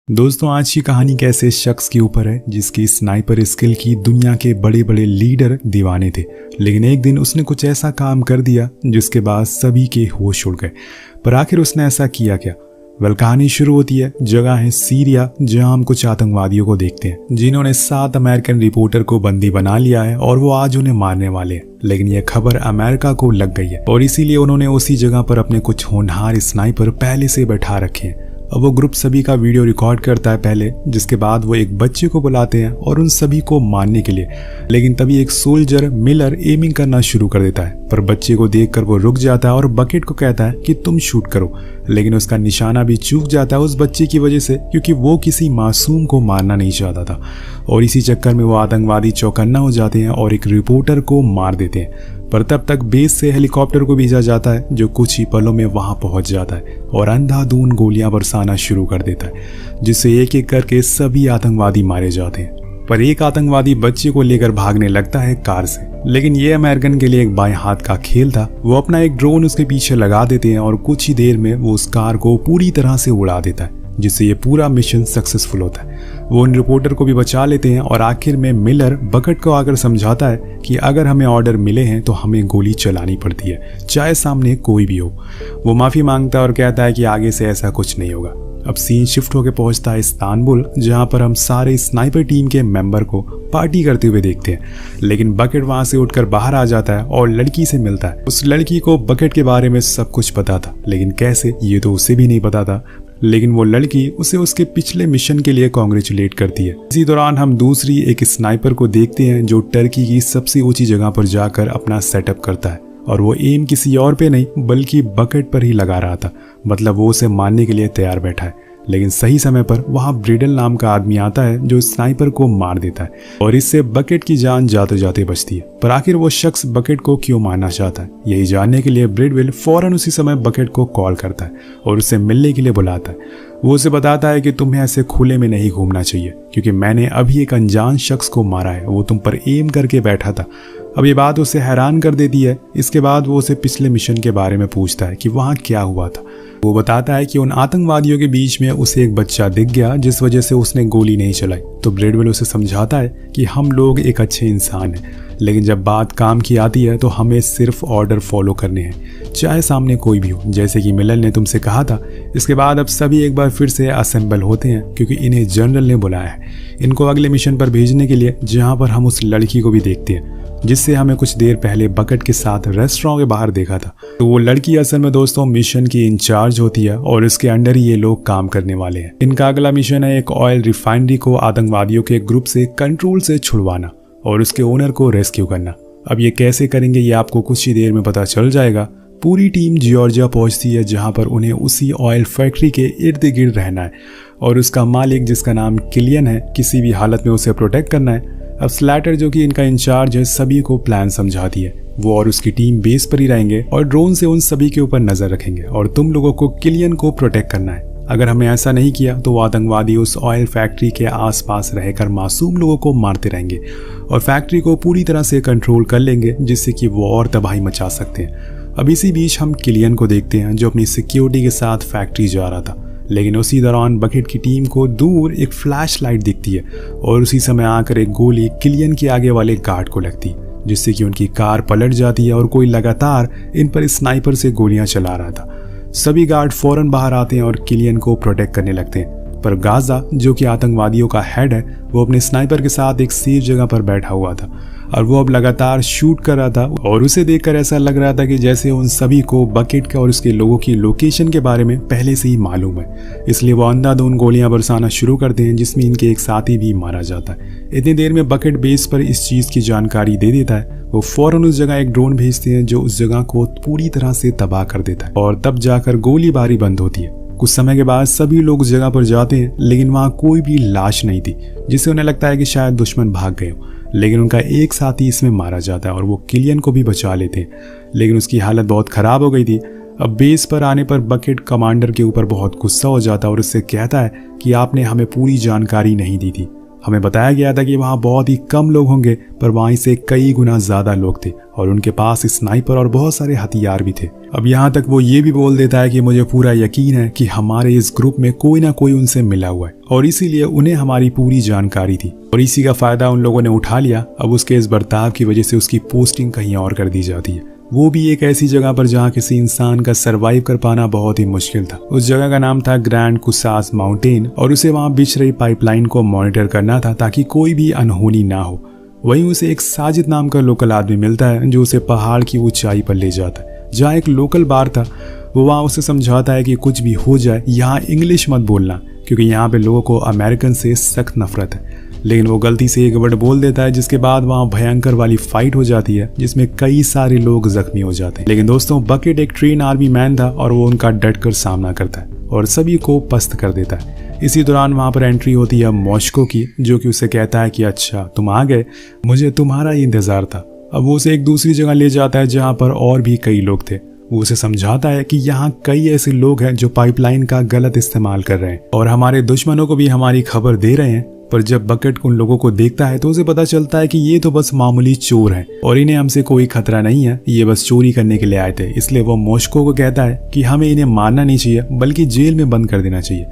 दोस्तों, आज की कहानी कैसे शख्स के ऊपर है जिसकी स्नाइपर स्किल की दुनिया के बड़े बड़े लीडर दीवाने थे। लेकिन एक दिन उसने कुछ ऐसा काम कर दिया जिसके बाद सभी के होश उड़ गए। पर आखिर उसने ऐसा किया क्या? कहानी शुरू होती है। जगह है सीरिया, जहां हम कुछ आतंकवादियों को देखते हैं जिन्होंने 7 अमेरिकन रिपोर्टर को बंदी बना लिया है और वो आज उन्हें मारने वाले हैं। लेकिन यह खबर अमेरिका को लग गई है और इसीलिए उन्होंने उसी जगह पर अपने कुछ होनहार स्नाइपर पहले से बैठा रखे हैं। अब वो ग्रुप सभी का वीडियो रिकॉर्ड करता है पहले, जिसके बाद वो एक बच्चे को बुलाते हैं और उन सभी को मारने के लिए। लेकिन तभी एक सोल्जर मिलर एमिंग करना शुरू कर देता है, पर बच्चे को देखकर वो रुक जाता है और बकेट को कहता है कि तुम शूट करो। लेकिन उसका निशाना भी चूक जाता है उस बच्चे की वजह से, क्योंकि वो किसी मासूम को मारना नहीं चाहता था। और इसी चक्कर में वो आतंकवादी चौकन्ना हो जाते हैं और एक रिपोर्टर को मार देते हैं। पर तब तक बेस से हेलीकॉप्टर को भेजा जाता है जो कुछ ही पलों में वहां पहुंच जाता है और अंधाधुंध गोलियां बरसाना शुरू कर देता है, जिससे एक एक करके सभी आतंकवादी मारे जाते हैं। पर एक आतंकवादी बच्चे को लेकर भागने लगता है कार से। लेकिन ये अमेरिकन के लिए एक बाएं हाथ का खेल था। वो अपना एक ड्रोन उसके पीछे लगा देते हैं और कुछ ही देर में वो उस कार को पूरी तरह से उड़ा देता है, जिससे ये पूरा मिशन सक्सेसफुल होता है। वो उन रिपोर्टर को भी बचा लेते हैं और आखिर में मिलर बकेट को आकर समझाता है कि अगर हमें ऑर्डर मिले हैं तो हमें गोली चलानी पड़ती है, चाहे सामने कोई भी हो। वो माफी मांगता है और कहता है कि आगे से ऐसा कुछ नहीं होगा। अब सीन शिफ्ट होकर पहुंचता है इस्तांबुल, जहां पर हम सारे स्नाइपर टीम के मेंबर को पार्टी करते हुए देखते हैं। लेकिन बकेट वहां से उठकर बाहर आ जाता है और लड़की से मिलता है। उस लड़की को बकेट के बारे में सब कुछ पता था, लेकिन कैसे ये तो उसे भी नहीं पता था। लेकिन वो लड़की उसे उसके पिछले मिशन के लिए कॉन्ग्रेचुलेट करती है। इसी दौरान हम दूसरी एक स्नाइपर को देखते हैं जो टर्की की सबसे ऊंची जगह पर जाकर अपना सेटअप करता है, और वो एम किसी और पे नहीं बल्कि बकेट पर ही लगा रहा था। मतलब वो उसे मारने के लिए तैयार बैठा है। लेकिन सही समय पर वहां ब्रिडल नाम का आदमी आता है जो स्नाइपर को मार देता है और इससे बकेट की जान जाते जाते बचती है। पर आखिर वो शख्स बकेट को क्यों मारना चाहता है, यही जानने के लिए ब्रिडविल फौरन उसी समय बकेट को कॉल करता है और उसे मिलने के लिए बुलाता है। वो उसे बताता है कि तुम्हें ऐसे खुले में नहीं घूमना चाहिए, क्योंकि मैंने अभी एक अनजान शख्स को मारा है, वो तुम पर एम करके बैठा था। अब ये बात उसे हैरान कर देती है। इसके बाद वो उसे पिछले मिशन के बारे में पूछता है कि वहाँ क्या हुआ था। वो बताता है कि उन आतंकवादियों के बीच में उसे एक बच्चा दिख गया, जिस वजह से उसने गोली नहीं चलाई। तो ब्रेडवेल उसे समझाता है कि हम लोग एक अच्छे इंसान हैं, लेकिन जब बात काम की आती है तो हमें सिर्फ ऑर्डर फॉलो करने हैं, चाहे सामने कोई भी हो, जैसे कि मिलर ने तुमसे कहा था। इसके बाद अब सभी एक बार फिर से असेंबल होते हैं, क्योंकि इन्हें जनरल ने बुलाया है इनको अगले मिशन पर भेजने के लिए, जहां पर हम उस लड़की को भी देखते हैं जिससे हमें कुछ देर पहले बकेट के साथ रेस्टोरेंट के बाहर देखा था। तो वो लड़की असल में दोस्तों मिशन की इंचार्ज होती है और इसके अंडर ही ये लोग काम करने वाले हैं। इनका अगला मिशन है एक ऑयल रिफाइनरी को आतंकवादियों के ग्रुप से कंट्रोल से छुड़वाना और उसके ओनर को रेस्क्यू करना। अब ये कैसे करेंगे ये आपको कुछ ही देर में पता चल जाएगा। पूरी टीम जॉर्जिया पहुंचती है, जहां पर उन्हें उसी ऑयल फैक्ट्री के इर्द गिर्द रहना है और उसका मालिक, जिसका नाम किलियन है, किसी भी हालत में उसे प्रोटेक्ट करना है। अब स्लैटर, जो कि इनका इंचार्ज है, सभी को प्लान समझाती है। वो और उसकी टीम बेस पर ही रहेंगे और ड्रोन से उन सभी के ऊपर नजर रखेंगे और तुम लोगों को किलियन को प्रोटेक्ट करना है। अगर हमने ऐसा नहीं किया तो वो आतंकवादी उस ऑयल फैक्ट्री के आसपास रहकर मासूम लोगों को मारते रहेंगे और फैक्ट्री को पूरी तरह से कंट्रोल कर लेंगे, जिससे कि वो और तबाही मचा सकते हैं। अब इसी बीच हम किलियन को देखते हैं जो अपनी सिक्योरिटी के साथ फैक्ट्री जा रहा था। लेकिन उसी दौरान बकेट की टीम को दूर एक फ्लैश लाइट दिखती है और उसी समय आकर एक गोली किलियन के आगे वाले गार्ड को लगती है, जिससे कि उनकी कार पलट जाती है और कोई लगातार इन पर स्नाइपर से गोलियां चला रहा था। सभी गार्ड फौरन बाहर आते हैं और किलियन को प्रोटेक्ट करने लगते हैं। पर गाजा, जो कि आतंकवादियों का हेड है, वो अपने स्नाइपर के साथ एक सेफ जगह पर बैठा हुआ था और वो अब लगातार शूट कर रहा था और उसे देखकर ऐसा लग रहा था कि जैसे उन सभी को बकेट का और उसके लोगों की लोकेशन के बारे में पहले से ही मालूम है। इसलिए वो अंधाधुंध गोलियां बरसाना शुरू करते हैं, जिसमें इनके एक साथी भी मारा जाता है। इतनी देर में बकेट बेस पर इस चीज की जानकारी दे देता है। वो फौरन उस जगह एक ड्रोन भेजते हैं जो उस जगह को पूरी तरह से तबाह कर देता है और तब जाकर गोलीबारी बंद होती है। कुछ समय के बाद सभी लोग उस जगह पर जाते हैं, लेकिन वहां कोई भी लाश नहीं थी, जिससे उन्हें लगता है कि शायद दुश्मन भाग गए हो। लेकिन उनका एक साथी इसमें मारा जाता है और वो किलियन को भी बचा लेते हैं, लेकिन उसकी हालत बहुत खराब हो गई थी। अब बेस पर आने पर बकेट कमांडर के ऊपर बहुत गुस्सा हो जाता है और उससे कहता है कि आपने हमें पूरी जानकारी नहीं दी थी। हमें बताया गया था कि वहाँ बहुत ही कम लोग होंगे, पर वहीं से कई गुना ज़्यादा लोग थे और उनके पास स्नाइपर और बहुत सारे हथियार भी थे। अब यहाँ तक वो ये भी बोल देता है कि मुझे पूरा यकीन है कि हमारे इस ग्रुप में कोई ना कोई उनसे मिला हुआ है और इसीलिए उन्हें हमारी पूरी जानकारी थी और इसी का फायदा उन लोगों ने उठा लिया। अब उसके इस बर्ताव की वजह से उसकी पोस्टिंग कहीं और कर दी जाती है, वो भी एक ऐसी जगह पर जहाँ किसी इंसान का सरवाइव कर पाना बहुत ही मुश्किल था। उस जगह का नाम था ग्रैंड कुसास माउंटेन और उसे वहाँ बिछ रही पाइपलाइन को मॉनिटर करना था ताकि कोई भी अनहोनी ना हो। वहीं उसे एक साजिद नाम का लोकल आदमी मिलता है जो उसे पहाड़ की ऊंचाई पर ले जाता है जहाँ एक लोकल बार था। वो वहाँ उसे समझाता है कि कुछ भी हो जाए यहाँ इंग्लिश मत बोलना क्योंकि यहाँ पे लोगों को अमेरिकन से सख्त नफरत है। लेकिन वो गलती से एक वर्ड बोल देता है जिसके बाद वहाँ भयंकर वाली फाइट हो जाती है जिसमें कई सारे लोग जख्मी हो जाते हैं। लेकिन दोस्तों बकेट एक ट्रेन आर्मी मैन था और वो उनका डटकर सामना करता है और सभी को पस्त कर देता है। इसी दौरान वहाँ पर एंट्री होती है मॉस्को की, जो कि उसे कहता है कि अच्छा तुम आ गए, मुझे तुम्हारा ही इंतजार था। अब वो उसे एक दूसरी जगह ले जाता है जहाँ पर और भी कई लोग थे। वो उसे समझाता है कि यहाँ कई ऐसे लोग हैं जो पाइपलाइन का गलत इस्तेमाल कर रहे हैं और हमारे दुश्मनों को भी हमारी खबर दे रहे हैं। पर जब बकेट उन लोगों को देखता है तो उसे पता चलता है कि ये तो बस मामूली चोर हैं और इन्हें हमसे कोई खतरा नहीं है, ये बस चोरी करने के लिए आए थे। इसलिए वो मॉस्को को कहता है कि हमें इन्हें मारना नहीं चाहिए बल्कि जेल में बंद कर देना चाहिए।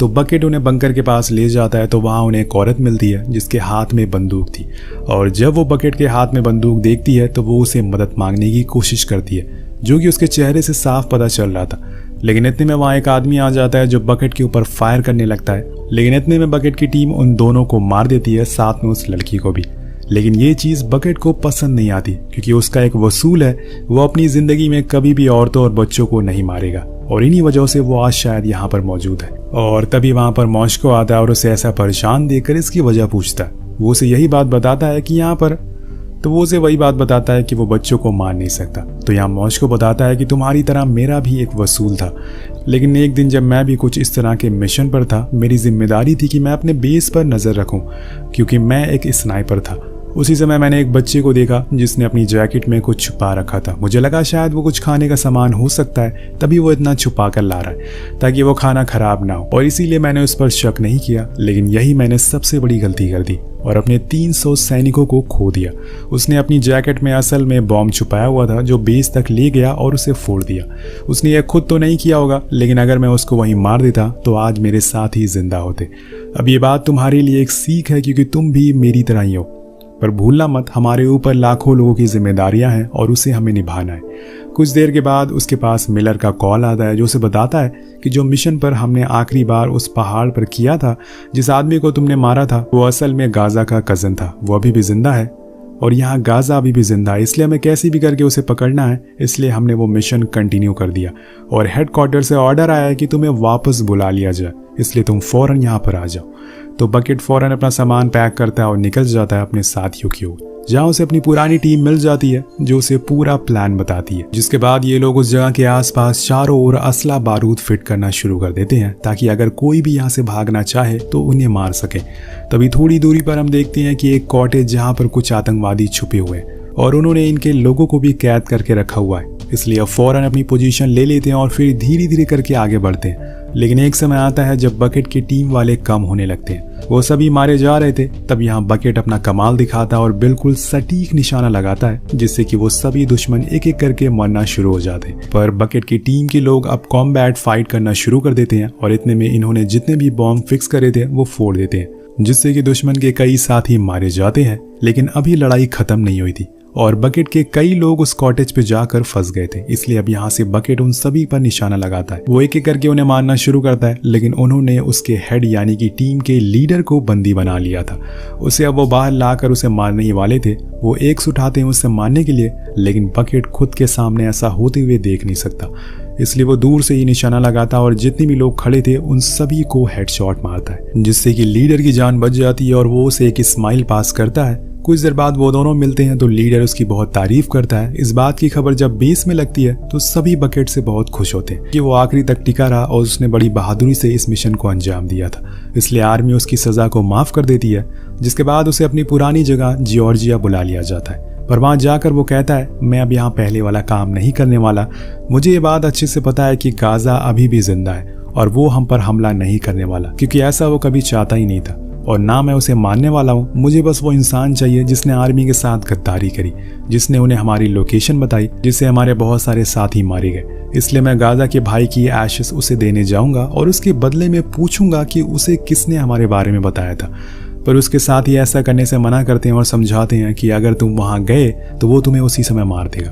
तो बकेट उन्हें बंकर के पास ले जाता है तो वहाँ उन्हें एक औरत मिलती है जिसके हाथ में बंदूक थी और जब वो बकेट के हाथ में बंदूक देखती है तो वो उसे मदद मांगने की कोशिश करती है, जो कि उसके चेहरे से साफ पता चल रहा था। लेकिन इतने में वहाँ एक आदमी आ जाता है जो बकेट के ऊपर फायर करने लगता है। लेकिन इतने में बकेट की टीम उन दोनों को मार देती है, साथ में उस लड़की को भी। लेकिन ये चीज़ बकेट को पसंद नहीं आती क्योंकि उसका एक वसूल है, वो अपनी ज़िंदगी में कभी भी औरतों और बच्चों को नहीं मारेगा और इन्हीं वजहों से वो आज शायद यहाँ पर मौजूद है। और तभी वहाँ पर मॉस्को आता है और उसे ऐसा परेशान देखकर इसकी वजह पूछता है। वो उसे यही बात बताता है कि यहाँ पर तो वो उसे वही बात बताता है कि वो बच्चों को मार नहीं सकता। तो यहाँ मॉस्को बताता है कि तुम्हारी तरह मेरा भी एक वसूल था, लेकिन एक दिन जब मैं भी कुछ इस तरह के मिशन पर था, मेरी जिम्मेदारी थी कि मैं अपने बेस पर नज़र रखूं क्योंकि मैं एक स्नाइपर था। उसी समय मैंने एक बच्चे को देखा जिसने अपनी जैकेट में कुछ छुपा रखा था। मुझे लगा शायद वो कुछ खाने का सामान हो सकता है, तभी वो इतना छुपा कर ला रहा है ताकि वो खाना खराब ना हो और इसीलिए मैंने उस पर शक नहीं किया। लेकिन यही मैंने सबसे बड़ी गलती कर दी और अपने 300 सैनिकों को खो दिया। उसने अपनी जैकेट में असल में बॉम्ब छुपाया हुआ था जो बेस तक ले गया और उसे फोड़ दिया। उसने यह खुद तो नहीं किया होगा, लेकिन अगर मैं उसको वहीं मार देता तो आज मेरे साथ ही जिंदा होते। अब ये बात तुम्हारे लिए एक सीख है क्योंकि तुम भी मेरी तरह ही हो, पर भूलना मत हमारे ऊपर लाखों लोगों की जिम्मेदारियां हैं और उसे हमें निभाना है। कुछ देर के बाद उसके पास मिलर का कॉल आता है जो उसे बताता है कि जो मिशन पर हमने आखिरी बार उस पहाड़ पर किया था, जिस आदमी को तुमने मारा था वो असल में गाजा का कज़न था। वो अभी भी जिंदा है और यहाँ गाजा अभी भी जिंदा है, इसलिए हमें कैसे भी करके उसे पकड़ना है। इसलिए हमने वो मिशन कंटिन्यू कर दिया और हेडक्वार्टर से ऑर्डर आया है कि तुम्हें वापस बुला लिया जाए, इसलिए तुम फौरन यहाँ पर आ जाओ। तो बकेट फौरन अपना सामान पैक करता है और निकल जाता है अपने साथियों की ओर, जहाँ उसे अपनी पुरानी टीम मिल जाती है जो उसे पूरा प्लान बताती है। जिसके बाद ये लोग उस जगह के आसपास चारों ओर असला बारूद फिट करना शुरू कर देते हैं ताकि अगर कोई भी यहाँ से भागना चाहे तो उन्हें मार सके। तभी थोड़ी दूरी पर हम देखते हैं कि एक कॉटेज जहाँ पर कुछ आतंकवादी छुपे हुए हैं और उन्होंने इनके लोगों को भी कैद करके रखा हुआ है, इसलिए अब फौरन अपनी पोजीशन ले लेते हैं और फिर धीरे धीरे करके आगे बढ़ते हैं। लेकिन एक समय आता है जब बकेट की टीम वाले कम होने लगते हैं। वो सभी मारे जा रहे थे, तब यहाँ बकेट अपना कमाल दिखाता है और बिल्कुल सटीक निशाना लगाता है जिससे कि वो सभी दुश्मन एक एक करके मरना शुरू हो जाते हैं। पर बकेट की टीम के लोग अब कॉम्बैट फाइट करना शुरू कर देते हैं और इतने में इन्होंने जितने भी बॉम्ब फिक्स करे थे वो फोड़ देते हैं, जिससे कि दुश्मन के कई साथी मारे जाते हैं। लेकिन अभी लड़ाई खत्म नहीं हुई थी और बकेट के कई लोग उस कॉटेज पे जाकर फंस गए थे, इसलिए अब यहाँ से बकेट उन सभी पर निशाना लगाता है। वो एक एक करके उन्हें मारना शुरू करता है, लेकिन उन्होंने उसके हेड यानी कि टीम के लीडर को बंदी बना लिया था। उसे अब वो बाहर लाकर उसे मारने ही वाले थे। वो एक्स उठाते हैं उसे मारने के लिए, लेकिन बकेट खुद के सामने ऐसा होते हुए देख नहीं सकता, इसलिए वो दूर से ही निशाना लगाता और जितने भी लोग खड़े थे उन सभी को हेडशॉट मारता है, जिससे कि लीडर की जान बच जाती है और वो उसे एक स्माइल पास करता है। कुछ देर बाद वो दोनों मिलते हैं तो लीडर उसकी बहुत तारीफ करता है। इस बात की खबर जब बेस में लगती है तो सभी बकेट से बहुत खुश होते हैं कि वो आखिरी तक टिका रहा और उसने बड़ी बहादुरी से इस मिशन को अंजाम दिया था, इसलिए आर्मी उसकी सजा को माफ कर देती है। जिसके बाद उसे अपनी पुरानी जगह जॉर्जिया बुला लिया जाता है, पर वहां जाकर वो कहता है मैं अब यहाँ पहले वाला काम नहीं करने वाला। मुझे ये बात अच्छे से पता है कि गाजा अभी भी जिंदा है और वो हम पर हमला नहीं करने वाला, क्योंकि ऐसा वो कभी चाहता ही नहीं था। और ना मैं उसे मानने वाला हूँ। मुझे बस वो इंसान चाहिए जिसने आर्मी के साथ गद्दारी करी, जिसने उन्हें हमारी लोकेशन बताई, जिससे हमारे बहुत सारे साथी मारे गए। इसलिए मैं गाजा के भाई की एशेस उसे देने जाऊंगा और उसके बदले में पूछूंगा कि उसे किसने हमारे बारे में बताया था। पर उसके साथ ही ऐसा करने से मना करते हैं और समझाते हैं कि अगर तुम वहां गए तो वो तुम्हें उसी समय मार देगा।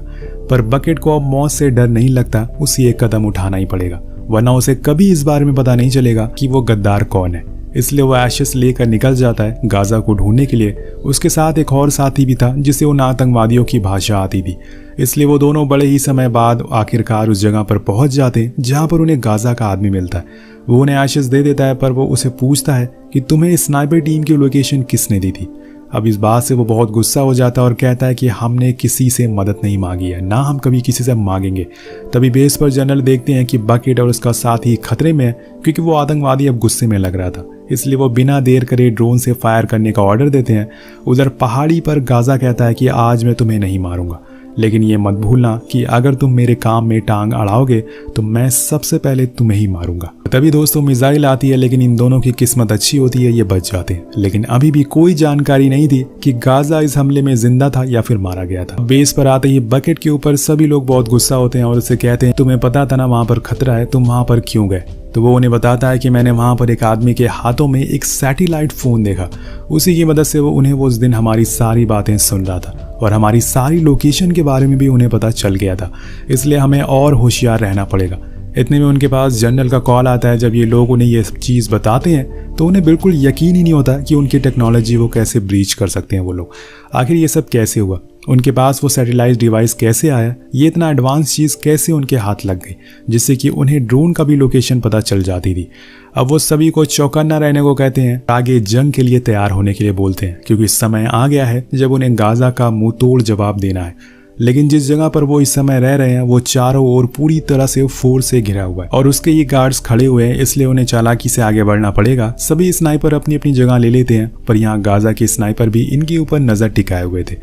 पर बकेट को अब मौत से डर नहीं लगता, उसे एक कदम उठाना ही पड़ेगा, वरना उसे कभी इस बारे में पता नहीं चलेगा कि वो गद्दार कौन है। इसलिए वो एशेस लेकर निकल जाता है गाजा को ढूंढने के लिए। उसके साथ एक और साथी भी था जिसे उन आतंकवादियों की भाषा आती थी। इसलिए वो दोनों बड़े ही समय बाद आखिरकार उस जगह पर पहुंच जाते हैं जहां पर उन्हें गाजा का आदमी मिलता है। वो उन्हें एशेस दे देता है, पर वो उसे पूछता है कि तुम्हें स्नाइपर टीम की लोकेशन किसने दी थी। अब इस बात से वो बहुत गुस्सा हो जाता है और कहता है कि हमने किसी से मदद नहीं मांगी है, ना हम कभी किसी से मांगेंगे। तभी बेस पर जनरल देखते हैं कि बकेट और उसका साथी खतरे में है, क्योंकि वो आतंकवादी अब गुस्से में लग रहा था। इसलिए वो बिना देर करे ड्रोन से फायर करने का ऑर्डर देते हैं। उधर पहाड़ी पर गाजा कहता है कि आज मैं तुम्हें नहीं मारूंगा, लेकिन ये मत भूलना कि अगर तुम मेरे काम में टांग अड़ाओगे तो मैं सबसे पहले तुम्हें ही मारूंगा। तभी दोस्तों मिसाइल आती है, लेकिन इन दोनों की किस्मत अच्छी होती है, ये बच जाते हैं। लेकिन अभी भी कोई जानकारी नहीं थी कि गाजा इस हमले में जिंदा था या फिर मारा गया था। बेस पर आते ही बकेट के ऊपर सभी लोग बहुत गुस्सा होते हैं और उसे कहते हैं तुम्हें पता था ना वहां पर खतरा है, तुम वहां पर क्यों गए। तो वो उन्हें बताता है कि मैंने वहां पर एक आदमी के हाथों में एक सैटेलाइट फोन देखा, उसी की मदद से वो उन्हें वो उस दिन हमारी सारी बातें सुन रहा था और हमारी सारी लोकेशन के बारे में भी उन्हें पता चल गया था। इसलिए हमें और होशियार रहना पड़ेगा। इतने में उनके पास जनरल का कॉल आता है। जब ये लोग उन्हें ये चीज़ बताते हैं तो उन्हें बिल्कुल यकीन ही नहीं होता कि उनकी टेक्नोलॉजी वो कैसे ब्रीच कर सकते हैं वो लोग। आखिर ये सब कैसे हुआ, उनके पास वो सैटेलाइट डिवाइस कैसे आया, ये इतना एडवांस चीज़ कैसे उनके हाथ लग गई जिससे कि उन्हें ड्रोन का भी लोकेशन पता चल जाती थी। अब वो सभी को चौकन्ना रहने को कहते हैं, आगे जंग के लिए तैयार होने के लिए बोलते हैं, क्योंकि समय आ गया है जब उन्हें गाजा का मुंह तोड़ जवाब देना है। लेकिन जिस जगह पर वो इस समय रह रहे हैं वो चारों ओर पूरी तरह से फोर्स से घिरा हुआ है और उसके ये गार्ड्स खड़े हुए हैं, इसलिए उन्हें चालाकी से आगे बढ़ना पड़ेगा। सभी स्नाइपर अपनी अपनी जगह ले लेते हैं, पर यहाँ गाजा के स्नाइपर भी इनके ऊपर नजर टिकाए हुए थे।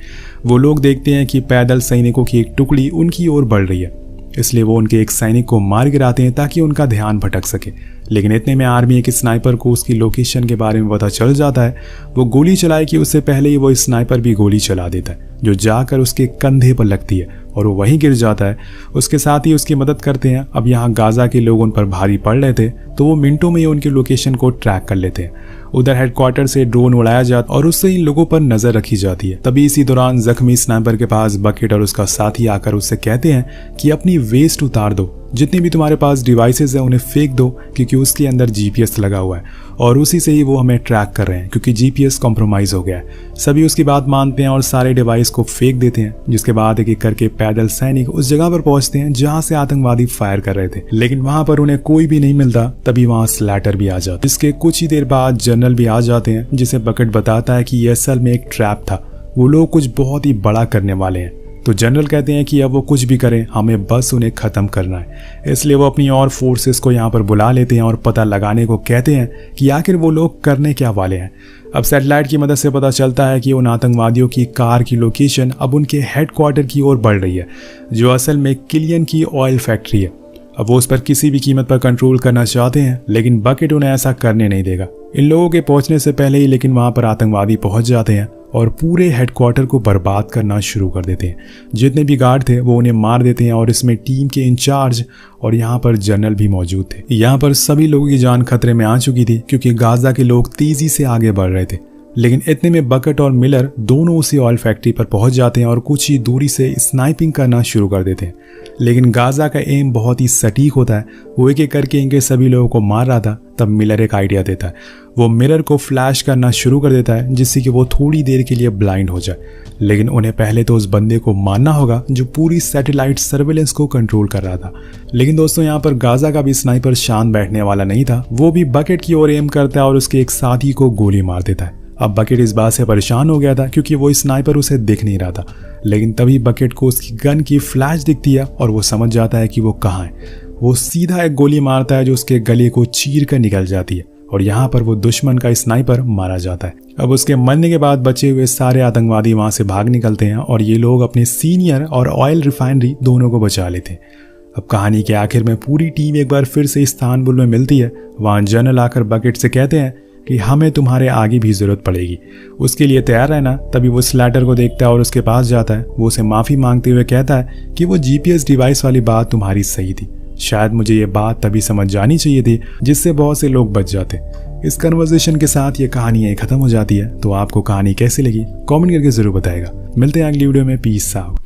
वो लोग देखते हैं कि पैदल सैनिकों की एक टुकड़ी उनकी ओर बढ़ रही है, इसलिए वो उनके एक सैनिक को मार गिराते हैं ताकि उनका ध्यान भटक सके। लेकिन इतने में आर्मी के स्नाइपर को उसकी लोकेशन के बारे में पता चल जाता है। वो गोली चलाए कि उससे पहले ही वो स्नाइपर भी गोली चला देता है, जो जाकर उसके कंधे पर लगती है और वो वहीं गिर जाता है। उसके साथ ही उसकी मदद करते हैं। अब यहाँ गाजा के लोग उन पर भारी पड़ रहे थे, तो वो मिनटों में ही उनकी लोकेशन को ट्रैक कर लेते हैं। उधर हेडक्वार्टर से ड्रोन उड़ाया जाता और उससे इन लोगों पर नजर रखी जाती है। तभी इसी दौरान जख्मी स्नाइपर के पास बकेट और उसका साथी आकर उससे कहते हैं कि अपनी वेस्ट उतार दो, जितने भी तुम्हारे पास डिवाइसेस हैं उन्हें फेंक दो, क्योंकि उसके अंदर जीपीएस लगा हुआ है और उसी से ही वो हमें ट्रैक कर रहे हैं, क्योंकि जीपीएस कॉम्प्रोमाइज हो गया है। सभी उसकी बात मानते हैं और सारे डिवाइस को फेंक देते हैं, जिसके बाद एक एक करके पैदल सैनिक उस जगह पर पहुंचते हैं जहां से आतंकवादी फायर कर रहे थे। लेकिन वहां पर उन्हें कोई भी नहीं मिलता। तभी वहां स्लैटर भी आ जाता। इसके कुछ ही देर बाद जनरल भी आ जाते हैं, जिसे बकेट बताता है कि यह असल में एक ट्रैप था, वो लोग कुछ बहुत ही बड़ा करने वाले हैं। तो जनरल कहते हैं कि अब वो कुछ भी करें, हमें बस उन्हें ख़त्म करना है। इसलिए वो अपनी और फोर्सेस को यहाँ पर बुला लेते हैं और पता लगाने को कहते हैं कि आखिर वो लोग करने क्या वाले हैं। अब सैटेलाइट की मदद से पता चलता है कि उन आतंकवादियों की कार की लोकेशन अब उनके हेडक्वार्टर की ओर बढ़ रही है, जो असल में किलियन की ऑयल फैक्ट्री है। अब वो उस पर किसी भी कीमत पर कंट्रोल करना चाहते हैं, लेकिन बकेट उन्हें ऐसा करने नहीं देगा। इन लोगों के पहुंचने से पहले ही लेकिन वहां पर आतंकवादी पहुंच जाते हैं और पूरे हेडक्वार्टर को बर्बाद करना शुरू कर देते हैं। जितने भी गार्ड थे वो उन्हें मार देते हैं और इसमें टीम के इंचार्ज और यहाँ पर जनरल भी मौजूद थे। यहाँ पर सभी लोगों की जान खतरे में आ चुकी थी, क्योंकि गाजा के लोग तेजी से आगे बढ़ रहे थे। लेकिन इतने में बकेट और मिलर दोनों उसी ऑयल फैक्ट्री पर पहुंच जाते हैं और कुछ ही दूरी से स्नाइपिंग करना शुरू कर देते हैं। लेकिन गाजा का एम बहुत ही सटीक होता है, वो एक एक करके इनके सभी लोगों को मार रहा था। तब मिलर एक आइडिया देता है, वो मिरर को फ्लैश करना शुरू कर देता है, जिससे कि वो थोड़ी देर के लिए ब्लाइंड हो जाए। लेकिन उन्हें पहले तो उस बंदे को मारना होगा जो पूरी सैटेलाइट सर्वेलेंस को कंट्रोल कर रहा था। लेकिन दोस्तों यहाँ पर गाजा का भी स्नाइपर शांत बैठने वाला नहीं था। वो भी बकेट की ओर एम करता है और उसके एक साथी को गोली मार देता है। अब बकेट इस बात से परेशान हो गया था, क्योंकि वो स्नाइपर उसे दिख नहीं रहा था। लेकिन तभी बकेट को उसकी गन की फ्लैश दिखती है और वो समझ जाता है कि वो कहाँ है। वो सीधा एक गोली मारता है जो उसके गले को चीर कर निकल जाती है और यहाँ पर वो दुश्मन का स्नाइपर मारा जाता है। अब उसके मरने के बाद बचे हुए सारे आतंकवादी वहां से भाग निकलते हैं और ये लोग अपने सीनियर और ऑयल रिफाइनरी दोनों को बचा लेते हैं। अब कहानी के आखिर में पूरी टीम एक बार फिर से इस्तांबुल में मिलती है। वहां जनरल आकर बकेट से कहते हैं कि हमें तुम्हारे आगे भी ज़रूरत पड़ेगी, उसके लिए तैयार रहना। तभी वो स्लैटर को देखता है और उसके पास जाता है। वो उसे माफ़ी मांगते हुए कहता है कि वो GPS डिवाइस वाली बात तुम्हारी सही थी, शायद मुझे ये बात तभी समझ जानी चाहिए थी, जिससे बहुत से लोग बच जाते। इस कन्वर्सेशन के साथ ये कहानी यहीं खत्म हो जाती है। तो आपको कहानी कैसी लगी कमेंट करके ज़रूर बताएगा। मिलते हैं अगली वीडियो में। Peace out.